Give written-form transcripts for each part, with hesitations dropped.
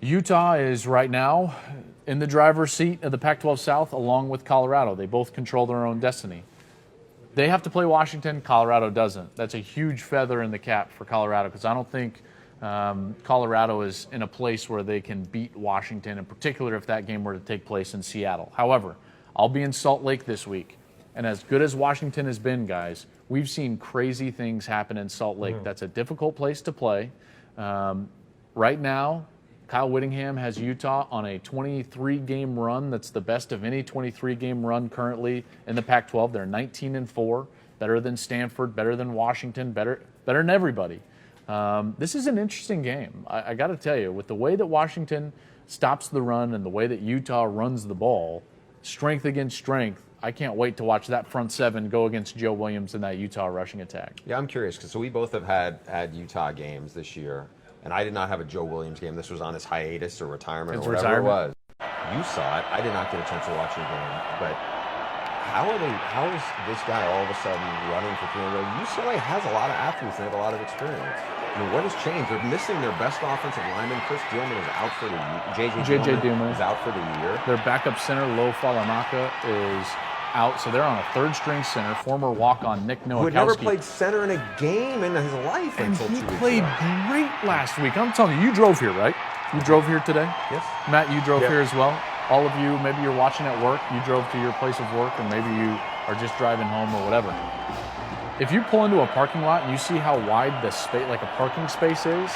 Utah is right now in the driver's seat of the Pac-12 South along with Colorado. They both control their own destiny. They have to play Washington. Colorado doesn't. That's a huge feather in the cap for Colorado because I don't think Colorado is in a place where they can beat Washington, in particular if that game were to take place in Seattle. However, I'll be in Salt Lake this week, and as good as Washington has been, guys, we've seen crazy things happen in Salt Lake. That's a difficult place to play. Right now, Kyle Whittingham has Utah on a 23-game run. That's the best of any 23-game run currently in the Pac-12. They're 19-4, better than Stanford, better than Washington, better than everybody. This is an interesting game. I got to tell you, with the way that Washington stops the run and the way that Utah runs the ball, strength against strength, I can't wait to watch that front seven go against Joe Williams in that Utah rushing attack. Yeah, I'm curious because we both have had Utah games this year. And I did not have a Joe Williams game. This was on his hiatus or retirement or whatever it was. You saw it. I did not get a chance to watch the game. But how is this guy all of a sudden running for 300? UCLA has a lot of athletes and they have a lot of experience. I mean, what has changed? They're missing their best offensive lineman. Chris Dillman is out for the year. J.J. Dillman is out for the year. Their backup center, Lo Falanaka, is out, so they're on a third-string center, former walk-on Nick Nowakowski. Who had never played center in a game in his life until 2 weeks ago. He played great last week. I'm telling you, you drove here, right? You drove here today? Yes. Matt, you drove here as well? All of you, maybe you're watching at work, you drove to your place of work, or maybe you are just driving home or whatever. If you pull into a parking lot and you see how wide the space, like a parking space is,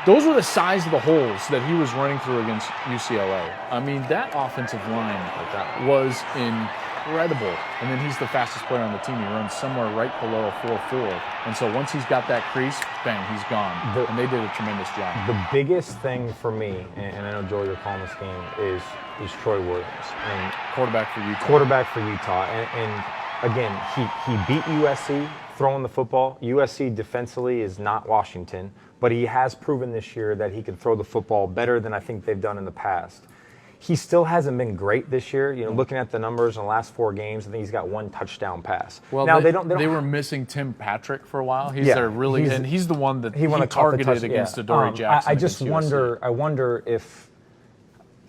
those were the size of the holes that he was running through against UCLA. I mean, that offensive line was incredible. And then he's the fastest player on the team. He runs somewhere right below a 4.4. And so once he's got that crease, bang, he's gone. And they did a tremendous job. The biggest thing for me, and I know, Joel, you're calling this game, is Troy Williams. And quarterback for Utah. Quarterback for Utah. And again, he beat USC throwing the football. USC defensively is not Washington, but he has proven this year that he can throw the football better than I think they've done in the past. He still hasn't been great this year. You know, looking at the numbers in the last 4 games, I think he's got 1 touchdown pass. Well, now they were missing Tim Patrick for a while. He's the one that he targeted against Adoree Jackson. I just wonder. I wonder if.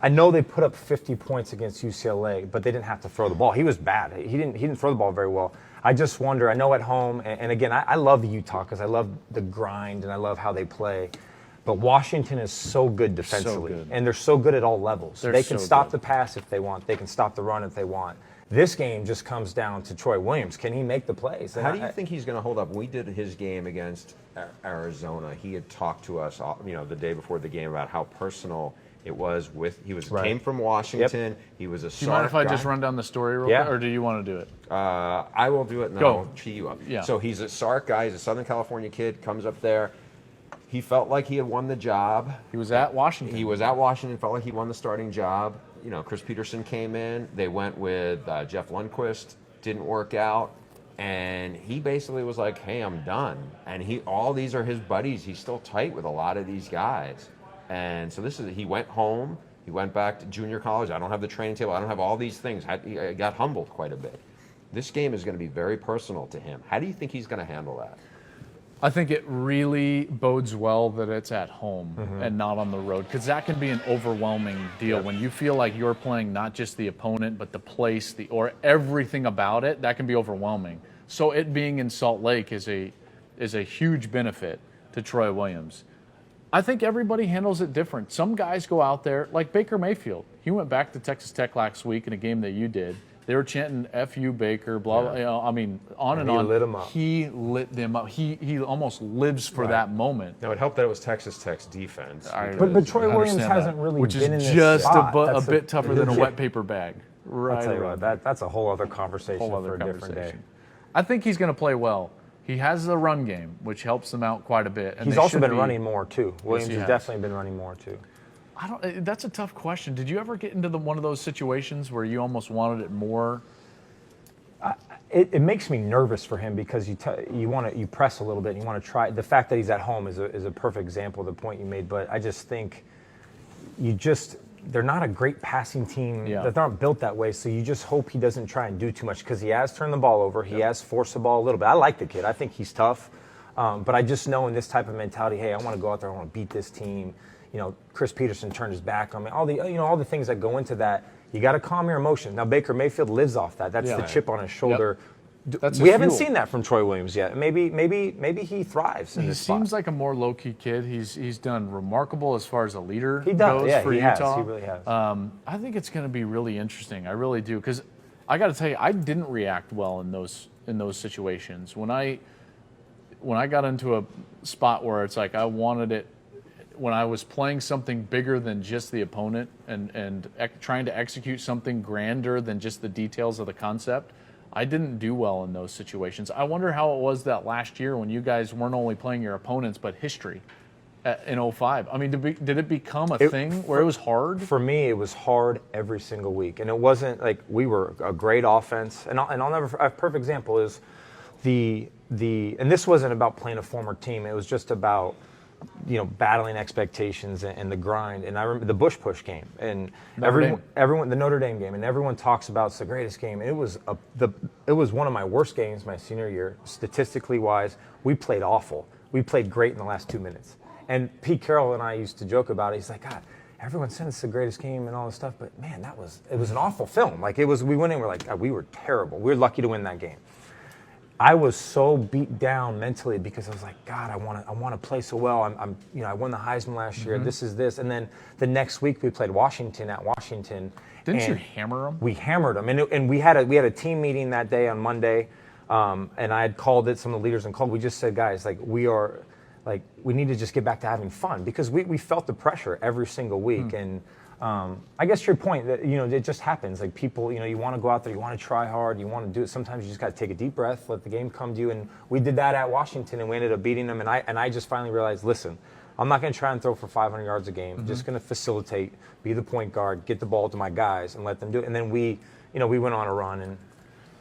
I know they put up 50 points against UCLA, but they didn't have to throw the ball. He was bad. He didn't throw the ball very well. I just wonder. I know at home, and again, I love the Utah because I love the grind and I love how they play. But Washington is so good defensively, and they're so good at all levels. They can stop the pass if they want. They can stop the run if they want. This game just comes down to Troy Williams. Can he make the plays? How do you think he's going to hold up? When we did his game against Arizona, he had talked to us, the day before the game about how personal it was came from Washington. He was a SARC guy. Do you mind if I just run down the story real quick, or do you want to do it? I will do it, and I'll tee you up. Yeah. So he's a SARC guy. He's a Southern California kid, comes up there. He felt like he had won the job. He was at Washington. Felt like he won the starting job. Chris Peterson came in. They went with Jeff Lundquist. Didn't work out. And he basically was like, hey, I'm done. And all these are his buddies. He's still tight with a lot of these guys. And so he went home. He went back to junior college. I don't have the training table. I don't have all these things. He got humbled quite a bit. This game is going to be very personal to him. How do you think he's going to handle that? I think it really bodes well that it's at home and not on the road, because that can be an overwhelming deal when you feel like you're playing not just the opponent but the place, or everything about it. That can be overwhelming. So it being in Salt Lake is a huge benefit to Troy Williams. I think everybody handles it different. Some guys go out there, like Baker Mayfield. He went back to Texas Tech last week in a game that you did. They were chanting "F you, Baker," blah, blah. On and on. He lit them up. He lit them up. He almost lives for that moment. Now, it helped that it was Texas Tech's defense. But Troy Williams hasn't really been in this just spot. a bit tougher than a wet paper bag. Right. I'll tell you what, that's a whole other conversation for a different day. I think he's going to play well. He has the run game, which helps them out quite a bit. And he's also been running more, too. Williams has definitely been running more, too. That's a tough question. Did you ever get into one of those situations where you almost wanted it more? It makes me nervous for him because you press a little bit and you want to try. The fact that he's at home is a perfect example of the point you made. But I just think they're not a great passing team. Yeah. They're not built that way. So you just hope he doesn't try and do too much because he has turned the ball over. He has forced the ball a little bit. I like the kid. I think he's tough. But I just know in this type of mentality, hey, I want to go out there. I want to beat this team. Chris Peterson turned his back on me. All the things that go into that. You got to calm your emotions. Now Baker Mayfield lives off that. That's the chip on his shoulder. Yep. We haven't seen that from Troy Williams yet. Maybe he thrives in this spot. He seems like a more low-key kid. He's done remarkable as far as a leader He does. goes Yeah, for he Utah. has. He really has. I think it's going to be really interesting. I really do, because I got to tell you, I didn't react well in those situations. When I got into a spot where it's like I wanted it, when I was playing something bigger than just the opponent and trying to execute something grander than just the details of the concept, I didn't do well in those situations. I wonder how it was that last year when you guys weren't only playing your opponents but history in 05. I mean, did it become a thing where it was hard? For me, it was hard every single week. And it wasn't like we were a great offense. And I'll never, a perfect example is and this wasn't about playing a former team. It was just about battling expectations and the grind. And I remember the Bush Push game and everyone, the Notre Dame game, and everyone talks about it's the greatest game. And it was one of my worst games my senior year, statistically wise. We played awful. We played great in the last 2 minutes. And Pete Carroll and I used to joke about it. He's like, God, everyone said it's the greatest game and all this stuff, but man, it was an awful film. Like we went in, we're like, God, we were terrible. We were lucky to win that game. I was so beat down mentally because I was like, God, I want to play so well. I won the Heisman last year. This is this. And then the next week we played Washington at Washington. Didn't you hammer them? We hammered them, and we had a team meeting that day on Monday, and I had called it. Some of the leaders and called. We just said, guys, we need to just get back to having fun because we felt the pressure every single week. And I guess your point that it just happens. Like people, you want to go out there, you want to try hard, you want to do it. Sometimes you just got to take a deep breath, let the game come to you. And we did that at Washington, and we ended up beating them. And I just finally realized, listen, I'm not going to try and throw for 500 yards a game. I'm just going to facilitate, be the point guard, get the ball to my guys, and let them do it. And then we went on a run. And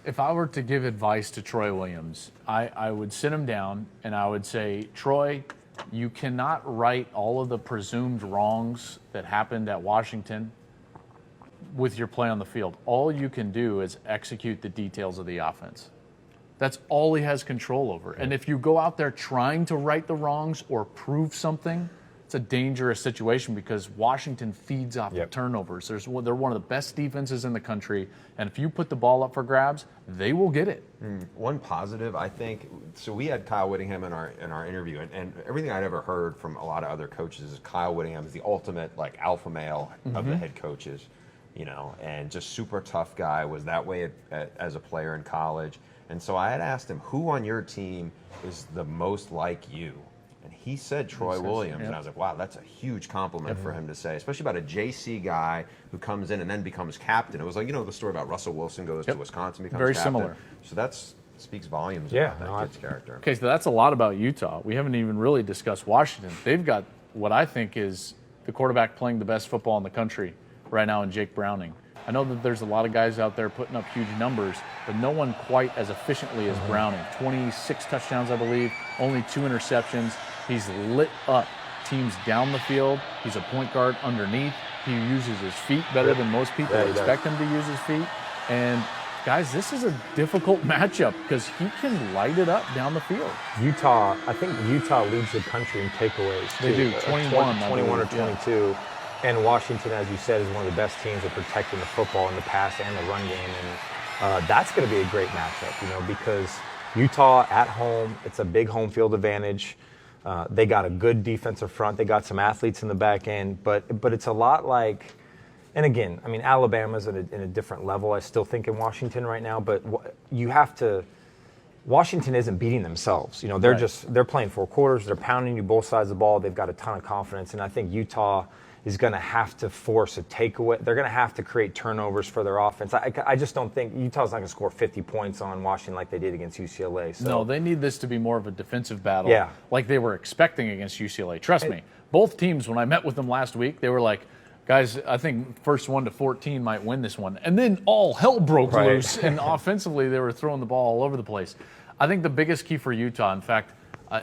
if I were to give advice to Troy Williams, I would sit him down and I would say, Troy, you cannot right all of the presumed wrongs that happened at Washington with your play on the field. All you can do is execute the details of the offense. That's all he has control over. And if you go out there trying to right the wrongs or prove something, it's a dangerous situation because Washington feeds off the turnovers. They're one of the best defenses in the country, and if you put the ball up for grabs, they will get it. One positive, I think, so we had Kyle Whittingham in our interview, and everything I'd ever heard from a lot of other coaches is Kyle Whittingham is the ultimate alpha male of the head coaches, and just super tough guy, was that way as a player in college. And so I had asked him, who on your team is the most like you? And he said Troy Williams, and I was like, wow, that's a huge compliment for him to say, especially about a JC guy who comes in and then becomes captain. It was like, the story about Russell Wilson goes to Wisconsin, becomes very captain. similar. So that speaks volumes about that kid's character. Okay, so that's a lot about Utah. We haven't even really discussed Washington. They've got what I think is the quarterback playing the best football in the country right now in Jake Browning. I know that there's a lot of guys out there putting up huge numbers, but no one quite as efficiently as Browning. 26 touchdowns, I believe, only 2 interceptions. He's lit up teams down the field. He's a point guard underneath. He uses his feet better than most people expect him to use his feet. And guys, this is a difficult matchup because he can light it up down the field. I think Utah leads the country in takeaways. They do, 21 or 22. Yeah. And Washington, as you said, is one of the best teams at protecting the football in the pass and the run game. And that's going to be a great matchup, because Utah at home, it's a big home field advantage. They got a good defensive front. They got some athletes in the back end. But it's a lot like, and again, Alabama's in a different level, I still think, in Washington right now. But Washington isn't beating themselves. They're playing 4 quarters. They're pounding you both sides of the ball. They've got a ton of confidence. And I think Utah is going to have to force a takeaway. They're going to have to create turnovers for their offense. I just don't think Utah's not going to score 50 points on Washington like they did against UCLA. So. No, they need this to be more of a defensive battle like they were expecting against UCLA. Trust me, both teams, when I met with them last week, they were like, guys, I think first 1 to 14 might win this one. And then all hell broke loose, and offensively they were throwing the ball all over the place. I think the biggest key for Utah, in fact,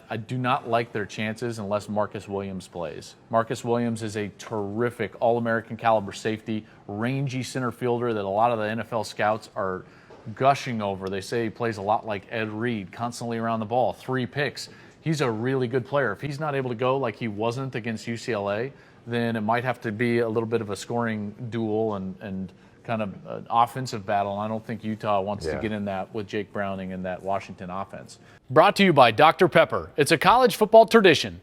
I do not like their chances unless Marcus Williams plays. Marcus Williams is a terrific All-American caliber safety, rangy center fielder that a lot of the NFL scouts are gushing over. They say he plays a lot like Ed Reed, constantly around the ball, 3 picks. He's a really good player. If he's not able to go like he wasn't against UCLA, then it might have to be a little bit of a scoring duel and kind of an offensive battle. I don't think Utah wants to get in that with Jake Browning and that Washington offense. Brought to you by Dr. Pepper. It's a college football tradition.